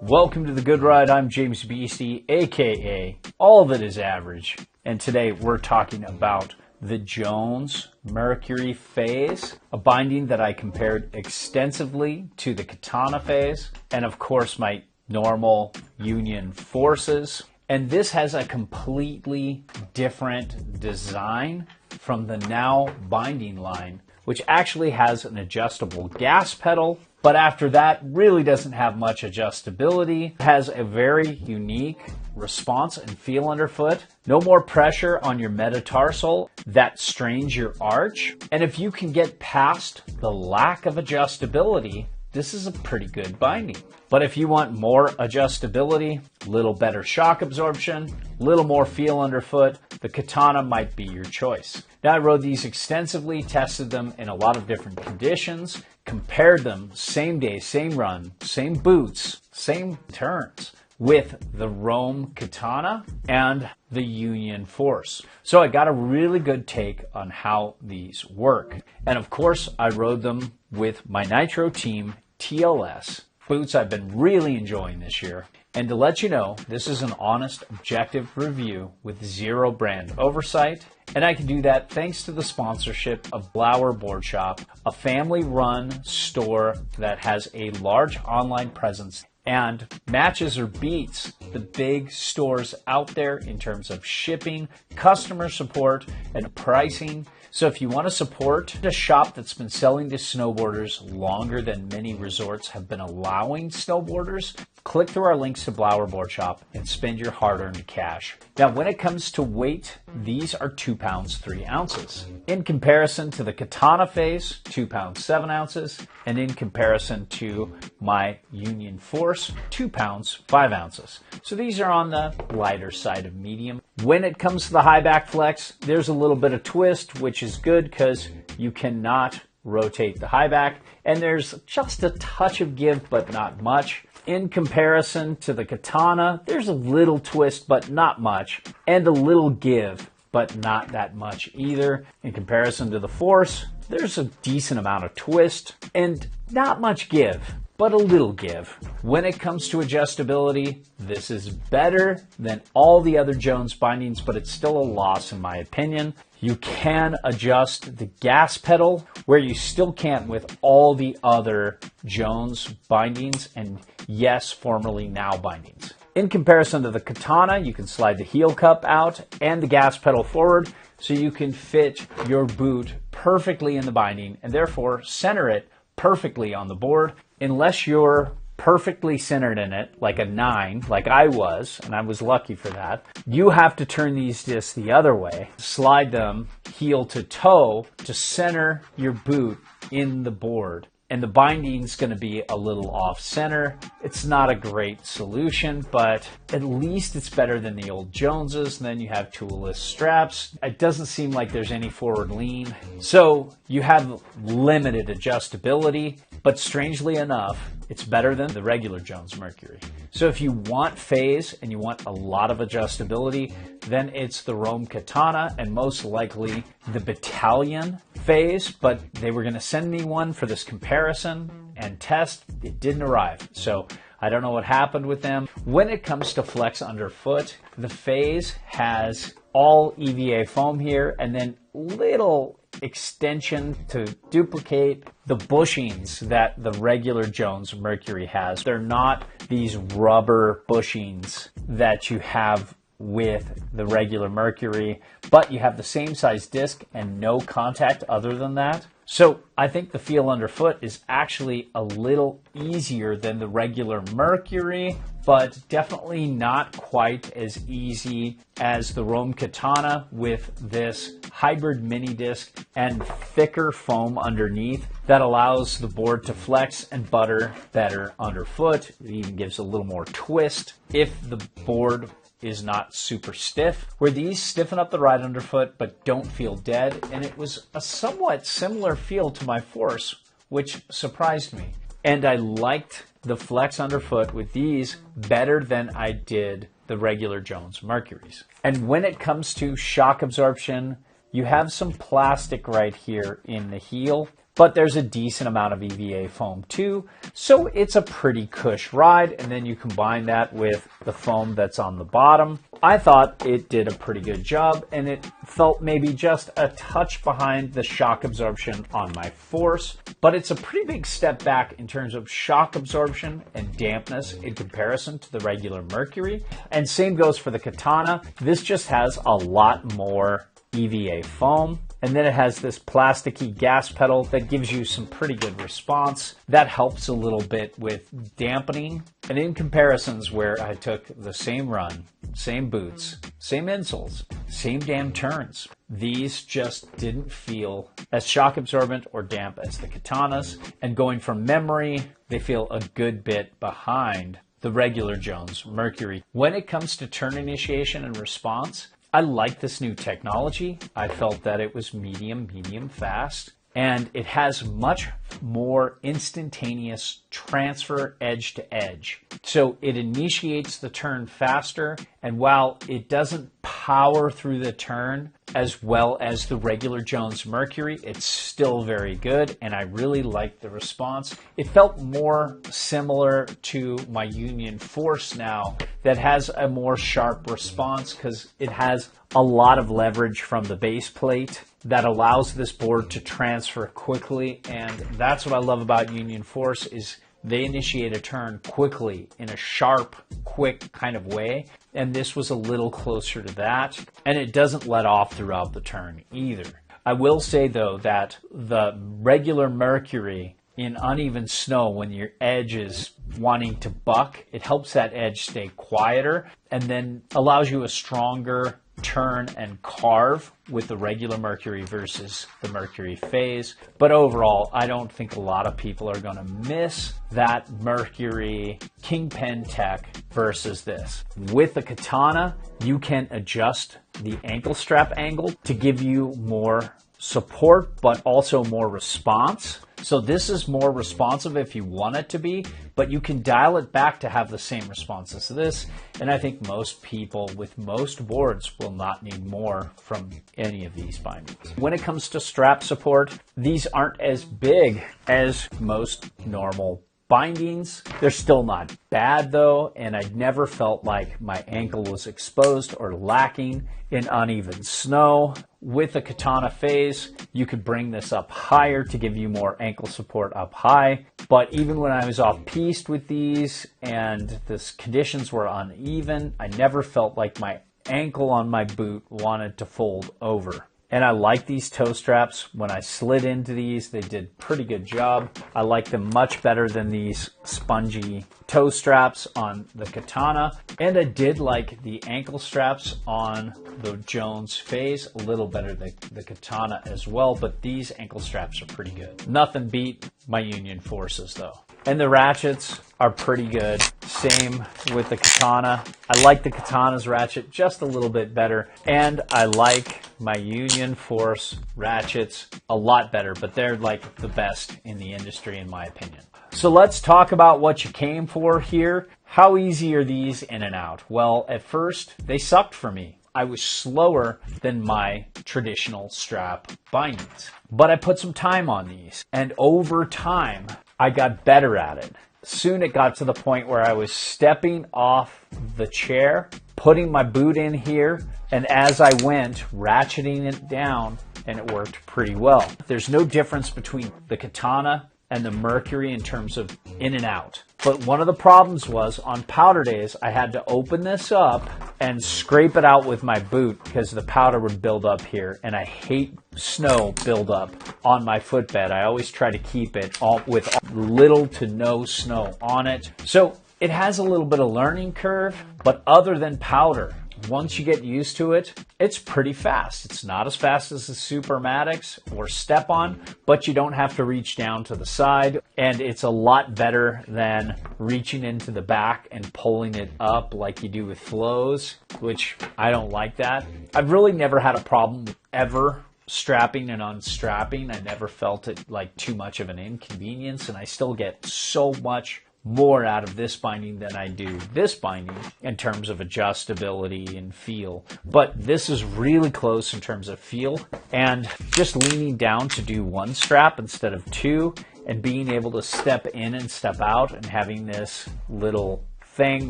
Welcome to The Good Ride. I'm James Beastie, aka All That Is Average. And today we're talking about the Jones Mercury FASE, a binding that I compared extensively to the Katana FASE, and of course my normal Union Forces. And this has a completely different design from the now binding line, which actually has an adjustable gas pedal, but after that really doesn't have much adjustability. It has a very unique response and feel underfoot. No more pressure on your metatarsal that strains your arch. And if you can get past the lack of adjustability, this is a pretty good binding. But if you want more adjustability, a little better shock absorption, a little more feel underfoot, the Katana might be your choice. Now, I rode these extensively, tested them in a lot of different conditions, compared them same day, same run, same boots, same turns with the Rome Katana and the Union Force. So I got a really good take on how these work. And of course, I rode them with my Nitro Team TLS boots I've been really enjoying this year. And to let you know, this is an honest, objective review with zero brand oversight. And I can do that thanks to the sponsorship of Blauer Board Shop, a family-run store that has a large online presence and matches or beats the big stores out there in terms of shipping, customer support, and pricing. So if you want to support a shop that's been selling to snowboarders longer than many resorts have been allowing snowboarders, click through our links to Blauer Board Shop and spend your hard-earned cash. Now, when it comes to weight, these are 2 pounds, 3 ounces. In comparison to the Katana FASE, 2 pounds, 7 ounces. And in comparison to my Union Force, 2 pounds, 5 ounces. So these are on the lighter side of medium. When it comes to the Highback Flex, there's a little bit of twist, which is good because you cannot rotate the high back. And there's just a touch of give, but not much. In comparison to the Katana, there's a little twist, but not much, and a little give, but not that much either. In comparison to the Force, there's a decent amount of twist and not much give, but a little give. When it comes to adjustability, this is better than all the other Jones bindings, but it's still a loss in my opinion. You can adjust the gas pedal where you still can't with all the other Jones bindings and yes, formerly now bindings. In comparison to the Katana, you can slide the heel cup out and the gas pedal forward so you can fit your boot perfectly in the binding and therefore center it perfectly on the board. Unless you're perfectly centered in it, like a 9, like I was, and I was lucky for that, you have to turn these discs the other way, slide them heel to toe to center your boot in the board. And the binding's going to be a little off center. It's not a great solution, but at least it's better than the old Joneses. And then you have toolless straps. It doesn't seem like there's any forward lean. So you have limited adjustability, but strangely enough, it's better than the regular Jones Mercury. So if you want phase and you want a lot of adjustability, then it's the Rome Katana and most likely the Battalion FASE, but they were going to send me one for this comparison and test. It didn't arrive. So I don't know what happened with them. When it comes to flex underfoot, the FASE has all EVA foam here and then little extension to duplicate the bushings that the regular Jones Mercury has. They're not these rubber bushings that you have with the regular Mercury, but you have the same size disc and no contact other than that. So I think the feel underfoot is actually a little easier than the regular Mercury, but definitely not quite as easy as the Rome Katana with this hybrid mini disc and thicker foam underneath that allows the board to flex and butter better underfoot. It even gives a little more twist if the board is not super stiff, where these stiffen up the ride underfoot but don't feel dead, and it was a somewhat similar feel to my Force, which surprised me. And I liked the flex underfoot with these better than I did the regular Jones Mercuries. And when it comes to shock absorption, you have some plastic right here in the heel, but there's a decent amount of EVA foam too, so it's a pretty cush ride. And then you combine that with the foam that's on the bottom. I thought it did a pretty good job, and it felt maybe just a touch behind the shock absorption on my Force, but it's a pretty big step back in terms of shock absorption and dampness in comparison to the regular Mercury. And same goes for the Katana. This just has a lot more EVA foam. And then it has this plasticky gas pedal that gives you some pretty good response. That helps a little bit with dampening. And in comparisons where I took the same run, same boots, same insoles, same damn turns, these just didn't feel as shock absorbent or damp as the Katanas. And going from memory, they feel a good bit behind the regular Jones Mercury. When it comes to turn initiation and response, I like this new technology. I felt that it was medium fast, and it has much more instantaneous transfer edge to edge. So it initiates the turn faster, and while it doesn't power through the turn as well as the regular Jones Mercury, it's still very good, and I really liked the response. It felt more similar to my Union Force now that has a more sharp response because it has a lot of leverage from the base plate that allows this board to transfer quickly, and that's what I love about Union Force is they initiate a turn quickly in a sharp, quick kind of way, and this was a little closer to that, and it doesn't let off throughout the turn either. I will say though that the regular Mercury in uneven snow, when your edge is wanting to buck, it helps that edge stay quieter and then allows you a stronger turn and carve with the regular Mercury versus the Mercury FASE. But overall, I don't think a lot of people are going to miss that Mercury Kingpin tech versus this. With the Katana, you can adjust the ankle strap angle to give you more support, but also more response. So this is more responsive if you want it to be, but you can dial it back to have the same response as this. And I think most people with most boards will not need more from any of these bindings. When it comes to strap support, these aren't as big as most normal bindings. They're still not bad though, and I never felt like my ankle was exposed or lacking in uneven snow. With the Katana FASE, you could bring this up higher to give you more ankle support up high. But even when I was off-piste with these and the conditions were uneven, I never felt like my ankle on my boot wanted to fold over. And I like these toe straps. When I slid into these, they did a pretty good job. I like them much better than these spongy toe straps on the Katana. And I did like the ankle straps on the Jones FASE a little better than the Katana as well, but these ankle straps are pretty good. Nothing beat my Union Forces though. And the ratchets are pretty good. Same with the Katana. I like the Katana's ratchet just a little bit better, and I like my Union Force ratchets a lot better, but they're like the best in the industry in my opinion. So let's talk about what you came for here. How easy are these in and out? Well, at first they sucked for me. I was slower than my traditional strap bindings, but I put some time on these, and over time I got better at it. Soon it got to the point where I was stepping off the chair, putting my boot in here, and as I went, ratcheting it down, and it worked pretty well. There's no difference between the Katana and the Mercury in terms of in and out. But one of the problems was on powder days, I had to open this up and scrape it out with my boot because the powder would build up here, and I hate snow build up on my footbed. I always try to keep it all with little to no snow on it. So it has a little bit of learning curve, but other than powder, once you get used to it, it's pretty fast. It's not as fast as the Supermatics or Step-On, but you don't have to reach down to the side, and it's a lot better than reaching into the back and pulling it up like you do with flows, which I don't like that. I've really never had a problem ever strapping and unstrapping. I never felt it like too much of an inconvenience, and I still get so much more out of this binding than I do this binding in terms of adjustability and feel. But this is really close in terms of feel, and just leaning down to do one strap instead of two, and being able to step in and step out, and having this little thing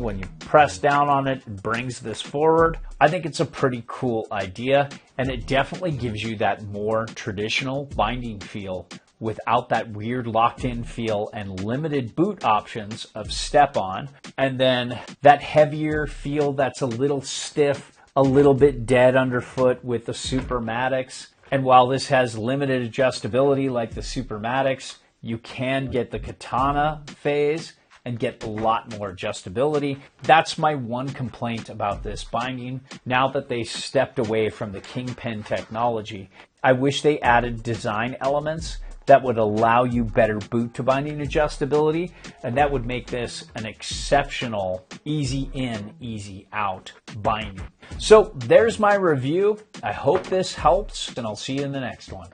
when you press down on it, it brings this forward. I think it's a pretty cool idea, and it definitely gives you that more traditional binding feel without that weird locked in feel and limited boot options of step on, and then that heavier feel that's a little stiff, a little bit dead underfoot with the Supermatics. And while this has limited adjustability like the Supermatics, you can get the Katana FASE and get a lot more adjustability. That's my one complaint about this binding. Now that they stepped away from the Kingpin technology, I wish they added design elements that would allow you better boot to binding adjustability, and that would make this an exceptional easy in, easy out binding. So there's my review. I hope this helps, and I'll see you in the next one.